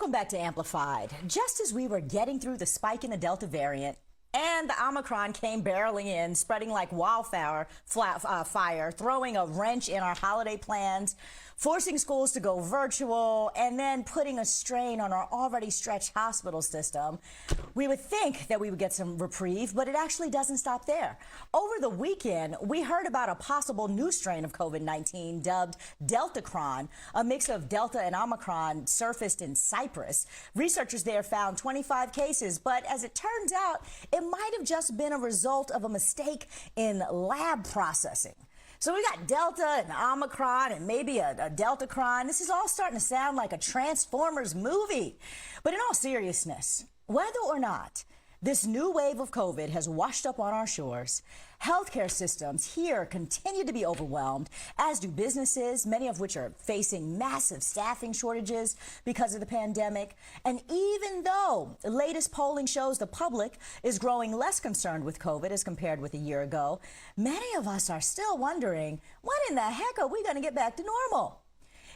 Welcome back to Amplified. Just as we were getting through the spike in the Delta variant and the Omicron came barreling in, spreading like wildfire, fire, throwing a wrench in our holiday plans, forcing schools to go virtual, and then putting a strain on our already stretched hospital system, we would think that we would get some reprieve, but it actually doesn't stop there. Over the weekend, we heard about a possible new strain of COVID-19 dubbed Deltacron. A mix of Delta and Omicron surfaced in Cyprus. Researchers there found 25 cases, but as it turns out, it might have just been a result of a mistake in lab processing. So we got Delta and Omicron and maybe a Deltacron. This is all starting to sound like a Transformers movie. But in all seriousness, whether or not this new wave of COVID has washed up on our shores, healthcare systems here continue to be overwhelmed, as do businesses, many of which are facing massive staffing shortages because of the pandemic. And even though the latest polling shows the public is growing less concerned with COVID as compared with a year ago, many of us are still wondering, when in the heck are we going to get back to normal?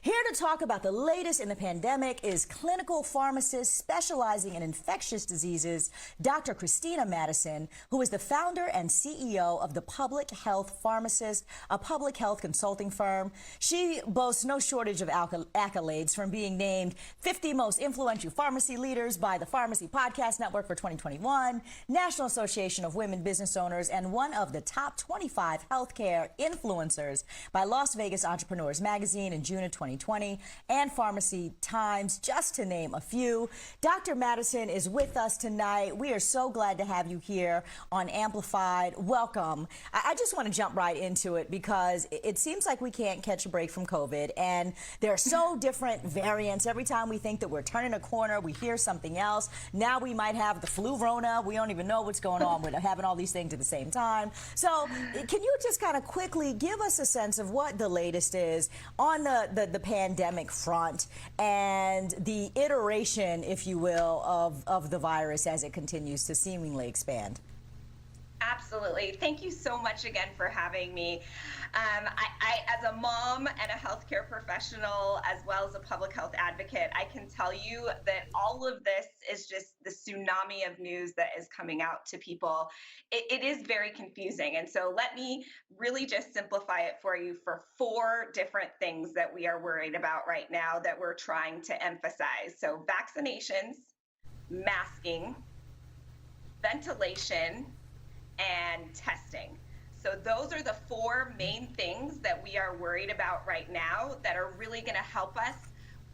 Here to talk about the latest in the pandemic is clinical pharmacist specializing in infectious diseases, Dr. Christina Madison, who is the founder and CEO of the Public Health Pharmacist, a public health consulting firm. She boasts no shortage of accolades, from being named 50 most influential pharmacy leaders by the Pharmacy Podcast Network for 2021, National Association of Women Business Owners, and one of the top 25 healthcare influencers by Las Vegas Entrepreneurs Magazine in June of 2020, and Pharmacy Times, just to name a few. Dr. Madison is with us tonight. We are so glad to have you here on Amplified. Welcome. I just want to jump right into it because it seems like we can't catch a break from COVID, and there are so different variants. Every time we think that we're turning a corner, we hear something else. Now we might have the flu Rona. We don't even know what's going on with having all these things at the same time. So can you just kind of quickly give us a sense of what the latest is on the pandemic front and the iteration, if you will, of the virus as it continues to seemingly expand? Absolutely. Thank you so much again for having me. I, as a mom and a healthcare professional, as well as a public health advocate, I can tell you that all of this is just the tsunami of news that is coming out to people. It is very confusing. And so let me really just simplify it for you for 4 different things that we are worried about right now that we're trying to emphasize. So vaccinations, masking, ventilation, and testing. So those are the 4 main things that we are worried about right now that are really going to help us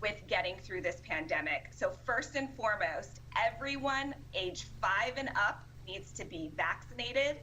with getting through this pandemic. So first and foremost, everyone age 5 and up needs to be vaccinated.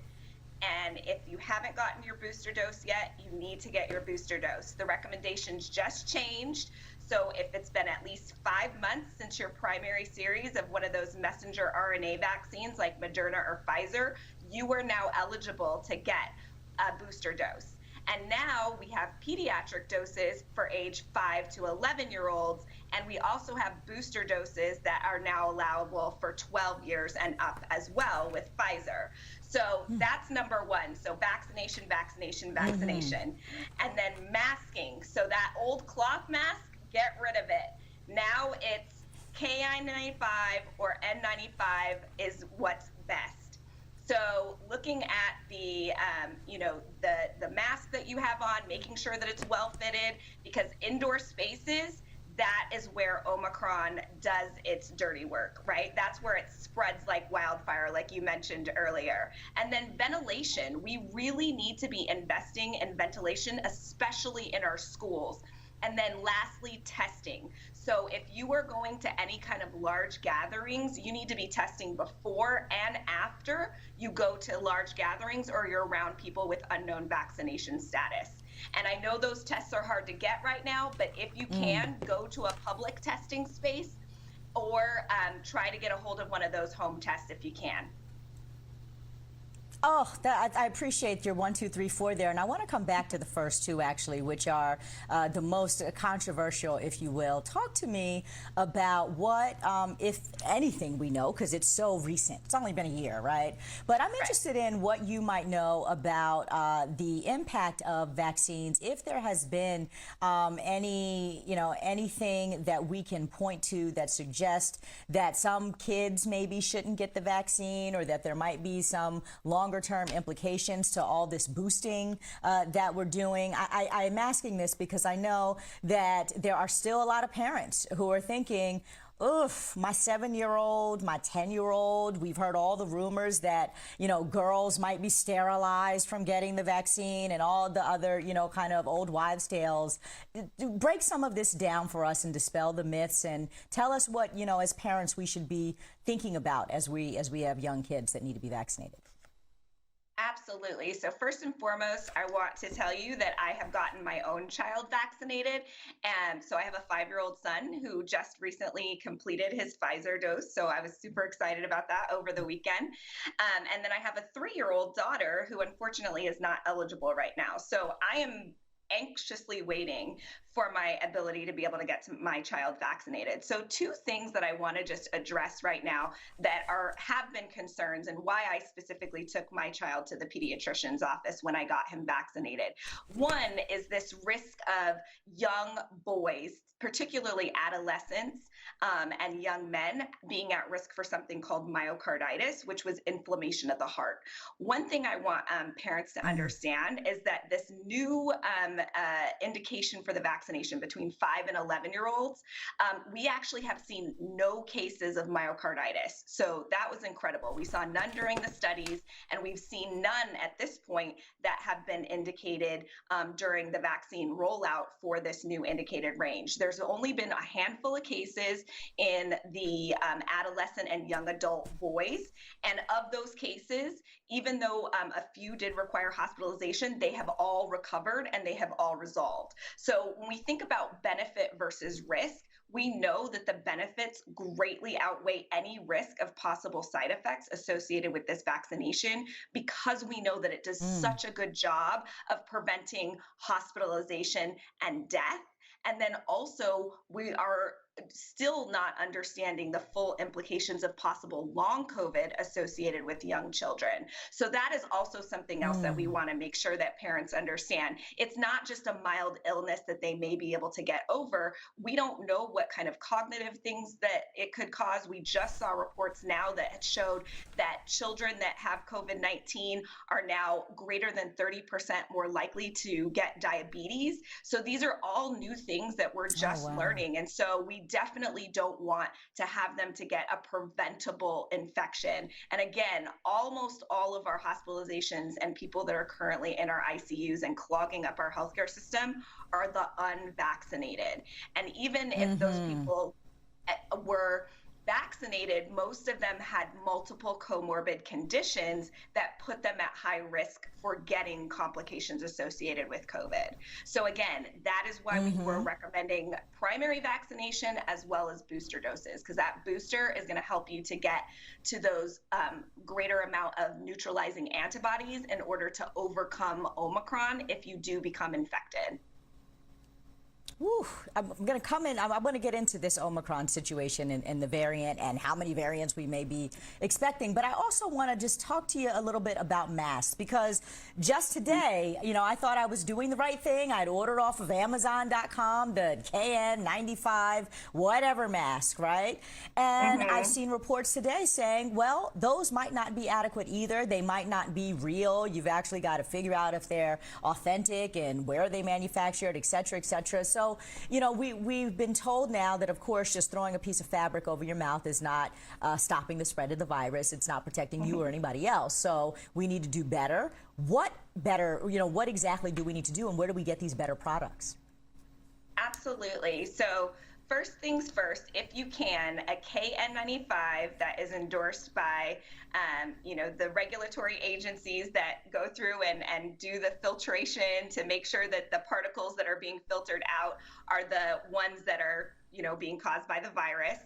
And if you haven't gotten your booster dose yet, you need to get your booster dose. The recommendations just changed. So if it's been at least 5 months since your primary series of one of those messenger RNA vaccines like Moderna or Pfizer, you are now eligible to get a booster dose. And now we have pediatric doses for age 5 to 11-year-olds, and we also have booster doses that are now allowable for 12 years and up as well with Pfizer. So that's number 1. So vaccination, vaccination, vaccination. And then masking. So that old cloth mask, get rid of it. Now it's KN95 or N95 is what's best. So looking at the, the mask that you have on, making sure that it's well fitted, because indoor spaces, that is where Omicron does its dirty work, right? That's where it spreads like wildfire, like you mentioned earlier. And then ventilation, we really need to be investing in ventilation, especially in our schools. And then lastly, testing. So if you are going to any kind of large gatherings, you need to be testing before and after you go to large gatherings or you're around people with unknown vaccination status. And I know those tests are hard to get right now, but if you can, go to a public testing space or try to get a hold of one of those home tests if you can. Oh, I appreciate your 1, 2, 3, 4 there. And I want to come back to the first two, actually, which are the most controversial, if you will. Talk to me about what, if anything, we know, because it's so recent. It's only been a year, right? But I'm interested in what you might know about the impact of vaccines, if there has been anything that we can point to that suggests that some kids maybe shouldn't get the vaccine, or that there might be some longer-term implications to all this boosting that we're doing. I'm asking this because I know that there are still a lot of parents who are thinking, oof, my 7-year-old, my 10-year-old, we've heard all the rumors that, girls might be sterilized from getting the vaccine and all the other, kind of old wives' tales. Break some of this down for us and dispel the myths, and tell us what, as parents, we should be thinking about as we have young kids that need to be vaccinated. Absolutely. So first and foremost, I want to tell you that I have gotten my own child vaccinated. And so I have a 5-year-old son who just recently completed his Pfizer dose. So I was super excited about that over the weekend. And then I have a 3-year-old daughter who unfortunately is not eligible right now. So I am anxiously waiting for my ability to be able to get to my child vaccinated. So two things that I want to just address right now that have been concerns, and why I specifically took my child to the pediatrician's office when I got him vaccinated. One is this risk of young boys, particularly adolescents and young men, being at risk for something called myocarditis, which was inflammation of the heart. One thing I want parents to understand is that this new indication for the vaccination between 5 and 11-year-olds, we actually have seen no cases of myocarditis. So that was incredible. We saw none during the studies, and we've seen none at this point that have been indicated during the vaccine rollout for this new indicated range. There's only been a handful of cases in the adolescent and young adult boys. And of those cases, even though a few did require hospitalization, they have all recovered and they have all resolved. So when we think about benefit versus risk, we know that the benefits greatly outweigh any risk of possible side effects associated with this vaccination, because we know that it does such a good job of preventing hospitalization and death. And then also, we are still not understanding the full implications of possible long COVID associated with young children. So that is also something else that we want to make sure that parents understand. It's not just a mild illness that they may be able to get over. We don't know what kind of cognitive things that it could cause. We just saw reports now that showed that children that have COVID-19 are now greater than 30% more likely to get diabetes. So these are all new things that we're just learning. And so we definitely don't want to have them to get a preventable infection. And again, almost all of our hospitalizations and people that are currently in our ICUs and clogging up our healthcare system are the unvaccinated. And even if those people were vaccinated, most of them had multiple comorbid conditions that put them at high risk for getting complications associated with COVID. So again, that is why we were recommending primary vaccination as well as booster doses, because that booster is going to help you to get to those greater amount of neutralizing antibodies in order to overcome Omicron if you do become infected. Whew. I'm going to come in. I'm going to get into this Omicron situation and the variant and how many variants we may be expecting. But I also want to just talk to you a little bit about masks, because just today, I thought I was doing the right thing. I'd ordered off of Amazon.com the KN95 whatever mask, right? And I've seen reports today saying, well, those might not be adequate either. They might not be real. You've actually got to figure out if they're authentic and where they manufactured, et cetera, et cetera. So, we've been told now that, of course, just throwing a piece of fabric over your mouth is not stopping the spread of the virus. It's not protecting you or anybody else. So we need to do better. What better, what exactly do we need to do, and where do we get these better products? Absolutely. So first things first, if you can, a KN95 that is endorsed by, the regulatory agencies that go through and do the filtration to make sure that the particles that are being filtered out are the ones that are being caused by the virus.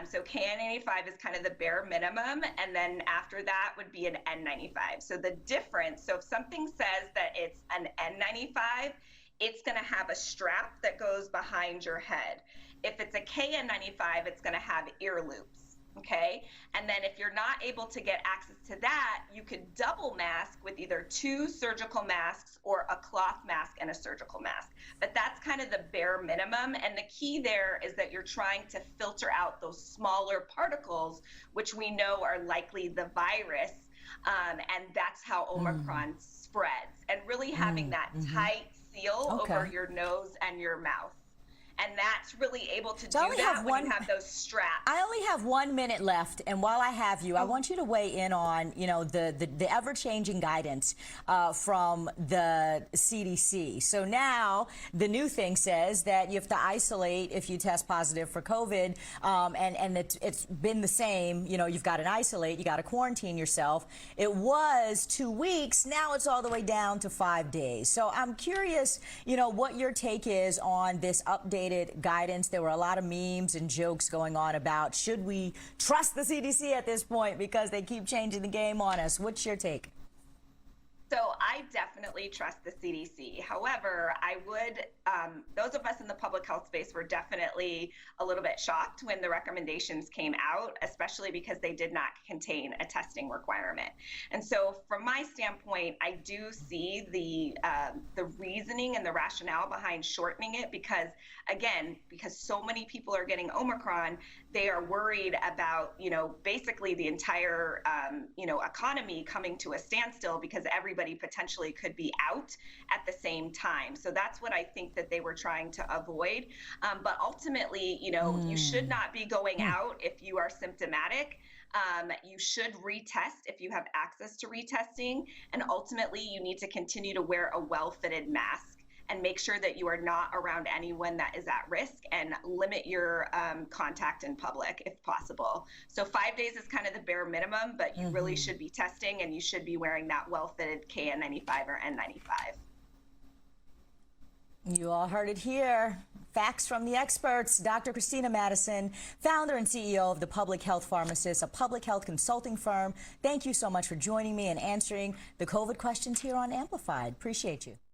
So KN95 is kind of the bare minimum, and then after that would be an N95. So the difference, so if something says that it's an N95, it's going to have a strap that goes behind your head. If it's a KN95, it's going to have ear loops. Okay. And then if you're not able to get access to that, you could double mask with either 2 surgical masks or a cloth mask and a surgical mask. But that's kind of the bare minimum. And the key there is that you're trying to filter out those smaller particles, which we know are likely the virus. And that's how Omicron spreads. And really having that tight seal over your nose and your mouth. And that's really able to do that when you have those straps. I only have 1 minute left, and while I have you, I want you to weigh in on, the ever-changing guidance from the CDC. So now the new thing says that you have to isolate if you test positive for COVID, and it's been the same. You've got to isolate, you got to quarantine yourself. It was 2 weeks, now it's all the way down to 5 days. So I'm curious, what your take is on this updated guidance. There were a lot of memes and jokes going on about, should we trust the CDC at this point because they keep changing the game on us? What's your take? So I definitely trust the CDC. However, I would, those of us in the public health space were definitely a little bit shocked when the recommendations came out, especially because they did not contain a testing requirement. And so from my standpoint, I do see the reasoning and the rationale behind shortening it because, again, because so many people are getting Omicron, they are worried about, basically the entire, economy coming to a standstill because everybody potentially could be out at the same time. So that's what I think that they were trying to avoid. But ultimately, you should not be going out if you are symptomatic. You should retest if you have access to retesting. And ultimately, you need to continue to wear a well-fitted mask and make sure that you are not around anyone that is at risk and limit your contact in public if possible. So 5 days is kind of the bare minimum, but you really should be testing and you should be wearing that well-fitted KN95 or N95. You all heard it here. Facts from the experts. Dr. Christina Madison, founder and CEO of the Public Health Pharmacist, a public health consulting firm. Thank you so much for joining me and answering the COVID questions here on Amplified. Appreciate you.